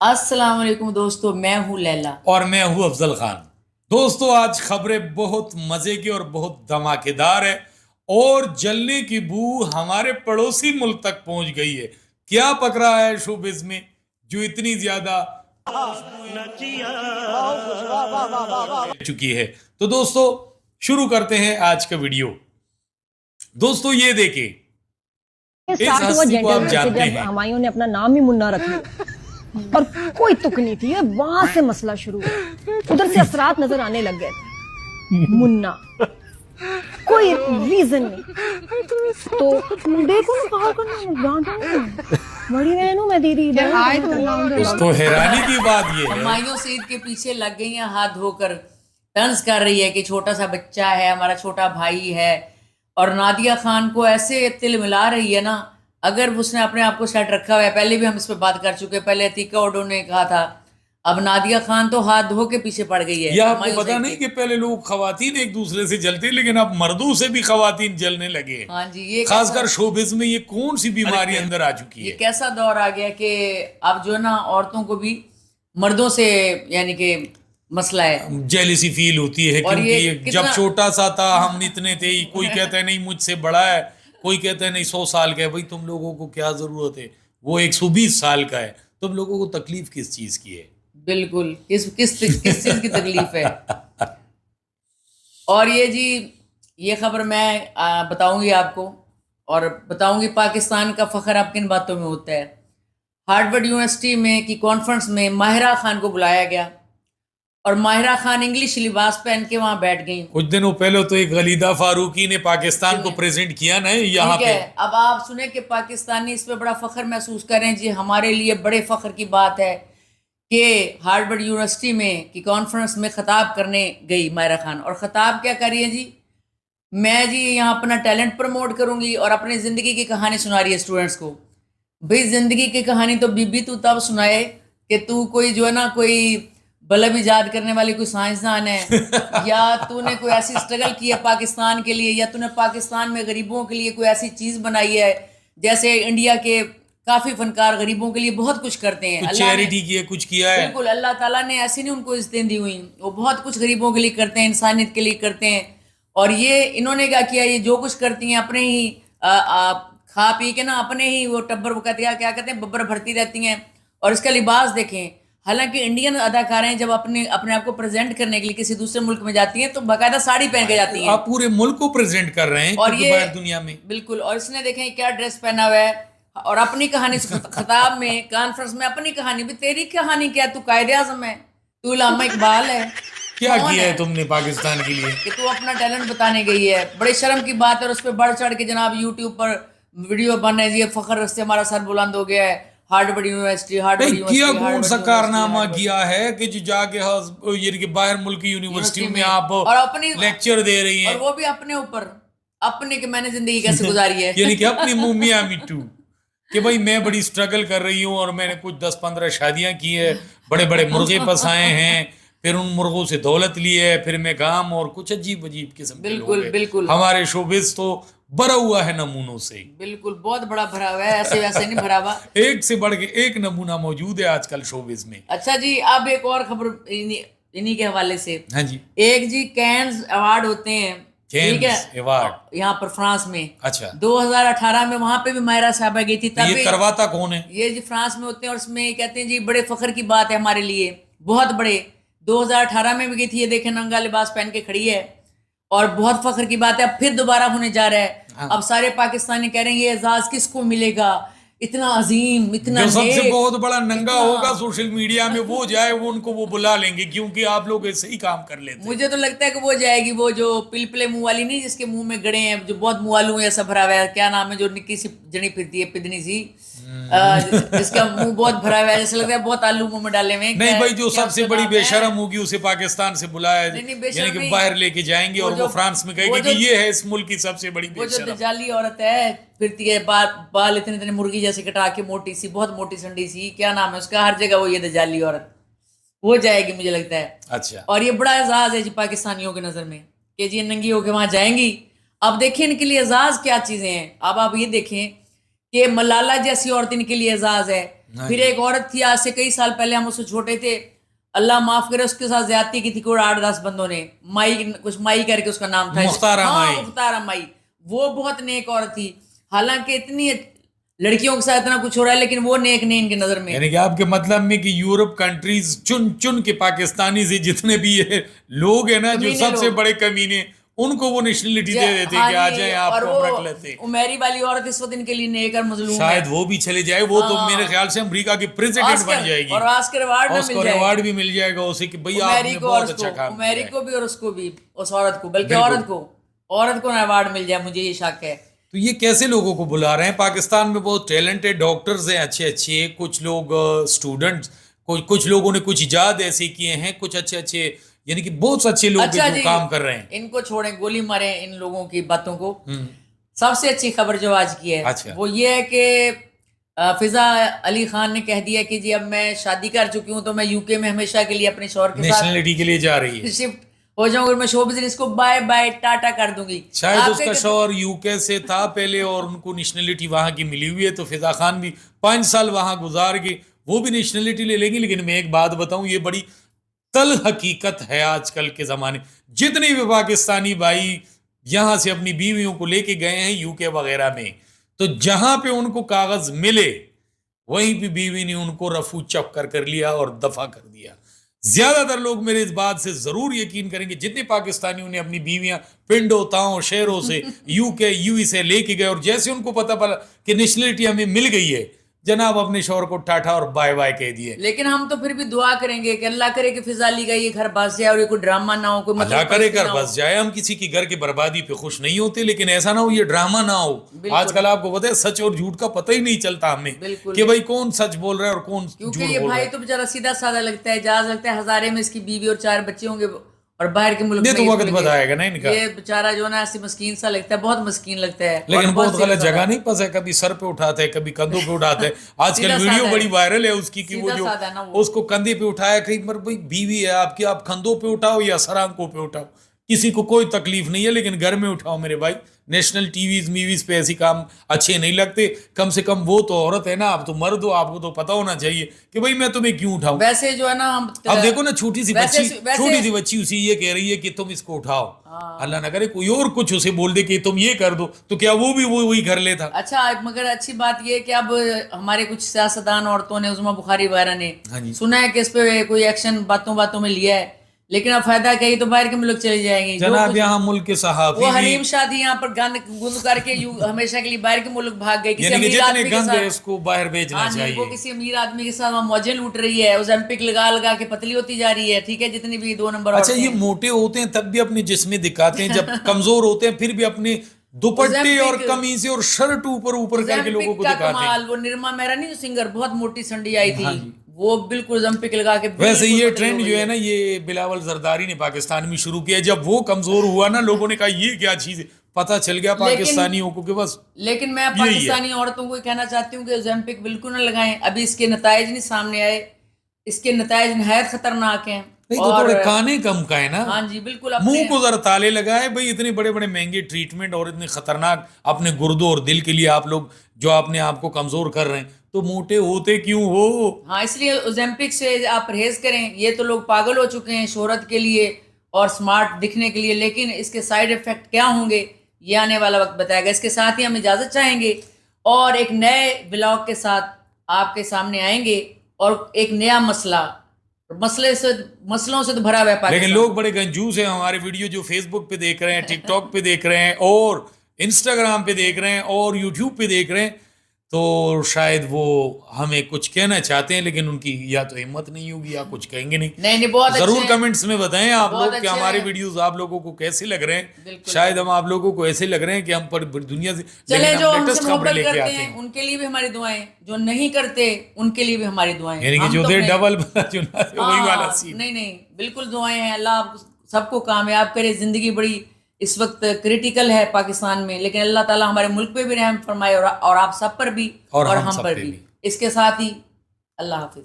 अस्सलाम वालेकुम दोस्तों, मैं हूं लैला। और मैं हूं अफजल खान। दोस्तों, आज खबरें बहुत मजे की और बहुत धमाकेदार है और जलने की बू हमारे पड़ोसी मुल्क तक पहुंच गई है। क्या पक रहा है शोबिज में जो इतनी ज्यादा चुकी है। तो दोस्तों, शुरू करते हैं आज का वीडियो। दोस्तों, ये देखें, इस स्टार्ट हुआ हस्ती को आप जेंटलमैन से जानते जब हैं। हुमायूं ने अपना नाम ही मुन्ना रख लिया और कोई तुक नहीं थी। वहां से मसला शुरू हुआ। उधर से असरात नजर आने लग गए थे। मुन्ना कोई रीजन नहीं तो देखो ना कहा करना बड़ी बहन हूं मैं दीदी तो हैरानी की बात ये है, हुमायूं सईद के पीछे लग गई हैं हाथ धोकर। तंज कर रही है कि छोटा सा बच्चा है, हमारा छोटा भाई है। और नादिया खान को ऐसे तिल मिला रही है ना, अगर उसने अपने आप को सेट रखा हुआ है। पहले भी हम इस पर बात कर चुके हैं, पहले अतीका ओडो ने कहा था। अब नादिया खान तो हाथ धो के पीछे पड़ गई है। यह आपको हुमायूं पता सईद नहीं के। कि पहले लोग खवातीन एक दूसरे से जलते, लेकिन अब मर्दों से भी खवातीन जलने लगे हैं। हाँ जी, ये खासकर शोबिज में ये कौन सी बीमारी अंदर आ चुकी ये है। कैसा दौर आ गया कि अब जो है ना, औरतों को भी मर्दों से यानी कि मसला है। जेलिसी फील होती है और क्योंकि ये ये जब कितना छोटा सा था हम इतने थे ही, कोई कहता है नहीं मुझसे बड़ा है, कोई कहता है नहीं 100 साल का है। भाई तुम लोगों को क्या जरूरत है, वो 120 साल का है। तुम लोगों को तकलीफ किस चीज की है। बिल्कुल, किस किस किस चीज की तकलीफ है। और ये जी, ये खबर मैं बताऊंगी आपको, और बताऊंगी पाकिस्तान का फख्र अब किन बातों में होता है। हार्वर्ड यूनिवर्सिटी में की कॉन्फ्रेंस में माहिरा खान को बुलाया गया और माहिरा खान इंग्लिश लिबास पहन के वहां बैठ गई। कुछ दिनों पहले तो एक गलीदा फारूकी ने पाकिस्तान को प्रेजेंट किया ना यहाँ ठीक पे। है, अब आप सुने कि पाकिस्तानी इस पे बड़ा फख्र महसूस करें जी। हमारे लिए बड़े फख्र की बात है कि हार्वर्ड यूनिवर्सिटी में की कॉन्फ्रेंस में खिताब करने गई माहिरा खान। और खिताब क्या कर रही है जी? मैं जी यहाँ अपना टैलेंट प्रमोट करूंगी और अपनी जिंदगी की कहानी सुना रही है स्टूडेंट्स को। भाई, जिंदगी की कहानी तो बीबी तू तब सुनाए कि तू कोई जो है ना, कोई बल्ब इजाद करने वाली कोई साइंसदान है, या तूने कोई ऐसी स्ट्रगल की है पाकिस्तान के लिए, या तूने पाकिस्तान में गरीबों के लिए कोई ऐसी चीज बनाई है। जैसे इंडिया के काफी फनकार गरीबों के लिए बहुत कुछ करते हैं। कुछ अल्लाह ने चैरिटी की है, कुछ किया है। बिल्कुल, अल्लाह ताला ने ऐसी नहीं उनको इज्जतें दी हुई, वो बहुत कुछ गरीबों के लिए करते हैं, इंसानियत के लिए करते हैं। और ये इन्होंने क्या किया, ये जो कुछ करती हैं अपने ही खा पी के ना, अपने ही वो टब्बर, वो कहते हैं क्या कहते हैं, बब्बर भरती रहती हैं। और इसका लिबास देखें, हालांकि इंडियन अदाकारें जब अपने अपने आप को प्रेजेंट करने के लिए किसी दूसरे मुल्क में जाती हैं तो बाकायदा साड़ी पहन के जाती हैं। आप पूरे मुल्क को प्रेजेंट कर रहे हैं और क्योंकि ये बाहर दुनिया में। बिल्कुल, और इसने देखें क्या ड्रेस पहना हुआ है और अपनी कहानी खिताब में, कॉन्फ्रेंस में अपनी कहानी भी। तेरी कहानी क्या, तू कायदे आजम है, तू इलामा इकबाल है, क्या कौन किया है तुमने पाकिस्तान के लिए कि तू अपना टैलेंट बताने गई है? बड़ी शर्म की बात है। और उस पर बढ़ चढ़ के जनाब यूट्यूब पर वीडियो बन रहे हैं। फखर से हमारा सर बुलंद हो गया है। हार्वर्ड यूनिवर्सिटी, हार्वर्ड नहीं किया, यूनिवर्सिटी, कौन सा हार्वर्ड कारनामा यूनिवर्सिटी। किया है कि जो जाके ये कि बाहर मुल्क की यूनिवर्सिटी में आप और अपनी लेक्चर दे रही और हैं। वो भी अपने ऊपर, अपने कि मैंने जिंदगी कैसे गुजारी है। यानी कि अपनी मुमिया मिट्टू कि भाई मैं बड़ी स्ट्रगल कर रही हूँ और मैंने कुछ 10-15 शादियां की है, बड़े बड़े मुर्गे फंसाए हैं, फिर उन मुर्गों से दौलत ली है, फिर मैं काम और कुछ अजीब अजीब किस्म के लोग बिल्कुल हैं। बिल्कुल हमारे शोबिस तो भरा हुआ है नमूनों से। बिल्कुल, बहुत बड़ा भरा हुआ है, ऐसे वैसे नहीं भरा हुआ। एक से बढ़ के एक नमूना मौजूद है आजकल शोबिस में। अच्छा जी, अब एक और खबर इन्हीं के हवाले से। हाँ जी। एक जी कैन्स अवार्ड होते हैं, ठीक कैन्स है, अवार्ड यहाँ पर फ्रांस में। अच्छा, 2018 में वहां पे भी मायरा साहबा गई थी। तो ये तभी करवाता कौन है? ये जी फ्रांस में होते हैं और उसमें कहते हैं जी बड़े फख्र की बात है हमारे लिए, बहुत बड़े। 2018 में भी गई थी, ये देखें नंगा लिबास पहन के खड़ी है और बहुत फख्र की बात है। अब फिर दोबारा होने जा रहा है। हाँ। अब सारे पाकिस्तानी कह रहे हैं ये एजाज किसको मिलेगा, इतना अजीम, इतना जो सबसे नेक, बहुत बड़ा नंगा इतना- होगा सोशल मीडिया में वो जाए, वो उनको वो बुला लेंगे क्योंकि आप लोग ऐसे ही काम कर लेते हैं। मुझे तो लगता है कि वो जाएगी, वो जो पिलपिले मुंह वाली नहीं, जिसके मुंह में गड़े हैं, जो बहुत मुंह वालू ऐसा भरा हुआ है, क्या नाम है जो निक्की सी जनी फिरती है, पिदनी सी, जिसका मुंह बहुत भरा हुआ है, जैसे लगता है बहुत आलू मुंह में डाले हुए हैं। नहीं भाई, जो क्या सबसे उसका बड़ी नाम है? बेशरम होगी उसे पाकिस्तान से बुलाया, नहीं, बेशरम यानी कि नहीं। बाहर लेके जाएंगे और वो फ्रांस में कहेगी कि ये है इस मुल्क की सबसे बड़ी वो जो बेशरम। दजाली औरत है, फिरती है, बाल इतने इतने मुर्गी जैसे कटा के, मोटी सी, बहुत मोटी संडी सी, क्या नाम है उसका, हर जगह वो ये दजाली औरत, वो जाएगी मुझे लगता है। अच्छा, और ये बड़ा एजाज है जी पाकिस्तानियों की नजर में कि जी नंगी होके वहां जाएंगी। अब देखिए इनके लिए एजाज क्या चीजें हैं। अब आप ये देखें कि मलाला जैसी औरत इनके लिए एजाज है, फिर एक औरत थी, आज से कई साल पहले, हम उससे छोटे थे, अल्लाह माफ करे, उसके साथ ज्यादती की थी कोई 8-10 बंदों ने, माई करके उसका नाम था, मुख्तारा माई। मुख्तारा माई। वो बहुत नेक औरत थी, हालांकि इतनी लड़कियों के साथ इतना कुछ हो रहा है, लेकिन वो नेक नहीं इनकी नजर में। यानी कि आपके मतलब में कि यूरोप कंट्रीज चुन चुन के पाकिस्तानी से जितने भी ये लोग हैं ना, जो सबसे बड़े कमीने, उनको वो नेशनलिटी दे देते कि आ जाए, आपको रख लेते। उमेरी वाली औरत इस वक्त इनके लिए नेक और मजलूम है। शायद वो भी चले जाए, वो तो मेरे ख्याल से अमेरिका की प्रेसिडेंट बन जाएगी, और ऑस्कर अवार्ड भी मिल जाएगा उसे कि भैया आपने बहुत अच्छा काम किया। उमेरी को भी और उसको भी, उस औरत को, बल्कि औरत को ना अवार्ड मिल जाए, मुझे ये शक है। तो ये कैसे लोगों को बुला रहे हैं? पाकिस्तान में बहुत टैलेंटेड डॉक्टर्स हैं, अच्छे अच्छे, कुछ लोग स्टूडेंट्स, कुछ लोगों ने कुछ इजाद ऐसे किए हैं, कुछ अच्छे यानी कि बहुत अच्छे लोग जो काम कर रहे हैं। इनको छोड़ें, गोली मारे इन लोगों की बातों को। सबसे अच्छी खबर जो आज की है, वो ये है कि फिजा अली खान ने कह दिया कि जी अब मैं शादी कर चुकी हूँ, तो मैं यूके में हमेशा के लिए अपने शौहर के साथ नेशनलिटी के लिए जा रही है, शिफ्ट हो जाऊंगी, मैं शो बिजनेस को बाय बाय टाटा कर दूंगी। शायद उसका शौहर यूके से था पहले और उनको नेशनलिटी वहां की मिली हुई है, तो फिजा खान भी 5 साल वहां गुजार के वो भी नेशनलिटी ले लेंगी। लेकिन मैं एक बात बताऊं, ये बड़ी तल हकीकत है आजकल के जमाने, जितने भी पाकिस्तानी भाई यहां से अपनी बीवियों को लेके गए हैं यूके वगैरह में, तो जहां पे उनको कागज मिले वहीं पे बीवी ने उनको रफू चप कर लिया और दफा कर दिया। ज्यादातर लोग मेरे इस बात से जरूर यकीन करेंगे, जितने पाकिस्तानियों ने अपनी बीवियां पिंडों ताओं शहरों से यूके यूई से लेके गए और जैसे उनको पता पड़ा कि नेशनलिटी हमें मिल गई है, जनाब अपने शौहर को टाटा और बाय बाय कह दिए। लेकिन हम तो फिर भी दुआ करेंगे कि अल्लाह करे कि फिजा अली का ये घर बस जाए और ये कोई ड्रामा ना हो, कोई मतलब अल्लाह करे घर बस जाए। हम किसी की घर की बर्बादी पे खुश नहीं होते, लेकिन ऐसा ना हो ये ड्रामा ना हो। आजकल आपको पता है सच और झूठ का पता ही नहीं चलता हमें कि भाई कौन सच बोल रहा है और कौन झूठ बोल रहा है। क्योंकि ये भाई तो बेचारा सीधा साधा लगता है, जहाज लगता है, हजारे में इसकी बीवी और 4 बच्चे होंगे और बाहर के मुल्क में तो वक्त बताएगा ना इनका। ये बेचारा जो ना ऐसे मस्कीन सा लगता है, बहुत मस्कीन लगता है, लेकिन बहुत गलत जगह नहीं फंसा है, कभी सर पे उठाते हैं, कभी कंधों पे उठाते हैं। आजकल वीडियो बड़ी वायरल है उसकी कि वो जो उसको कंधे पे उठाया, कहीं पर भाई बीवी है आपकी, आप कंधों पे उठाओ या सरांकों पे उठाओ, किसी को कोई तकलीफ नहीं है, लेकिन घर में उठाओ मेरे भाई। नेशनल टीवीज मीवीज पे ऐसी काम अच्छे नहीं लगते। कम से कम वो तो औरत है ना, आप तो मर्द हो, आपको तो पता होना चाहिए कि भाई मैं तुम्हें क्यों उठाऊं। वैसे जो है ना, अब देखो ना छोटी सी बच्ची उसी ये कह रही है कि तुम इसको उठाओ, अल्लाह ना करे कोई और कुछ उसे बोल दे कि तुम ये कर दो, तो क्या वो भी वही कर लेता। अच्छा, मगर अच्छी बात ये कि अब हमारे कुछ सियासतदान औरतों ने, उज़्मा बुखारी वगैरह ने सुना है कि इस पे कोई एक्शन बातों में लिया है, लेकिन अब फायदा क्या, तो बाहर के मुल्क चले जाएंगे। जनाब यहाँ मुल्क के सहाफ़ी, वो हरीम शादी यहाँ पर गुंद करके हमेशा के लिए बाहर के मुल्क भाग गए, किसी अमीर आदमी के साथ, इसको बाहर भेजना चाहिए। वो किसी अमीर आदमी के साथ मौजें लूट रही है, ओलंपिक लगा के पतली होती जा रही है, ठीक है, जितनी भी 2 नंबर। अच्छा, ये मोटे होते हैं तब भी अपने जिस्में दिखाते हैं, जब कमजोर होते हैं फिर भी अपने दुपट्टे और कमीज और शर्ट ऊपर करके लोगों को दिखाते हैं। वो निर्मा मेहरा नहीं, सिंगर, बहुत मोटी संडी आई थी, वो बिल्कुल ओलंपिक लगा के। वैसे ये ट्रेंड जो है ना, ये बिलावल जरदारी ने पाकिस्तान में शुरू किया। जब वो कमजोर हुआ ना, लोगों ने कहा ये क्या चीज है, पता चल गया पाकिस्तानियों को कि बस। लेकिन मैं पाकिस्तानी औरतों को कहना चाहती हूँ कि ओलंपिक बिल्कुल ना लगाएं, अभी इसके नतायज नहीं सामने आए, इसके नतायज निहायत खतरनाक हैं। नहीं तो थोड़े काने कम का है ना। हाँ जी, बिल्कुल। मुंह को जरा ताले लगाए भाई, इतने बड़े बड़े महंगे ट्रीटमेंट और इतने खतरनाक अपने गुर्दों और दिल के लिए आप लोग जो अपने आप को कमजोर कर रहे हैं, तो मोटे होते क्यों हो। हाँ, इसलिए ओलंपिक से आप परहेज करें। ये तो लोग पागल हो चुके हैं शोहरत के लिए और स्मार्ट दिखने के लिए, लेकिन इसके साइड इफेक्ट क्या होंगे ये आने वाला वक्त बताएगा। इसके साथ ही हम इजाजत चाहेंगे और एक नए ब्लॉग के साथ आपके सामने आएंगे और एक नया मसलों से तो भरा हुआ है। लेकिन लोग बड़े कंजूस हैं। हमारे वीडियो जो फेसबुक पे देख रहे हैं, टिकटॉक पे देख रहे हैं और इंस्टाग्राम पे देख रहे हैं और यूट्यूब पे देख रहे हैं, तो शायद वो हमें कुछ कहना चाहते हैं, लेकिन उनकी या तो हिम्मत नहीं होगी या कुछ कहेंगे नहीं। बहुत जरूर कमेंट्स में बताएं आप लोग कि हमारे वीडियोस आप लोगों को कैसे लग रहे हैं। शायद हम आप लोगों को ऐसे लग रहे हैं कि हम पर दुनिया से चले, जो हमसे मोहब्बत करते हैं उनके लिए भी हमारी दुआएं, जो नहीं करते उनके लिए भी हमारी दुआएं, यानी कि जो दे डबल वही वाला सीन। नहीं, बिल्कुल दुआएं हैं। अल्लाह सबको कामयाब करे। जिंदगी बड़ी इस वक्त क्रिटिकल है पाकिस्तान में, लेकिन अल्लाह ताला हमारे मुल्क पे भी रहम फरमाए और आप सब पर भी और हम पर भी। इसके साथ ही अल्लाह हाफिज।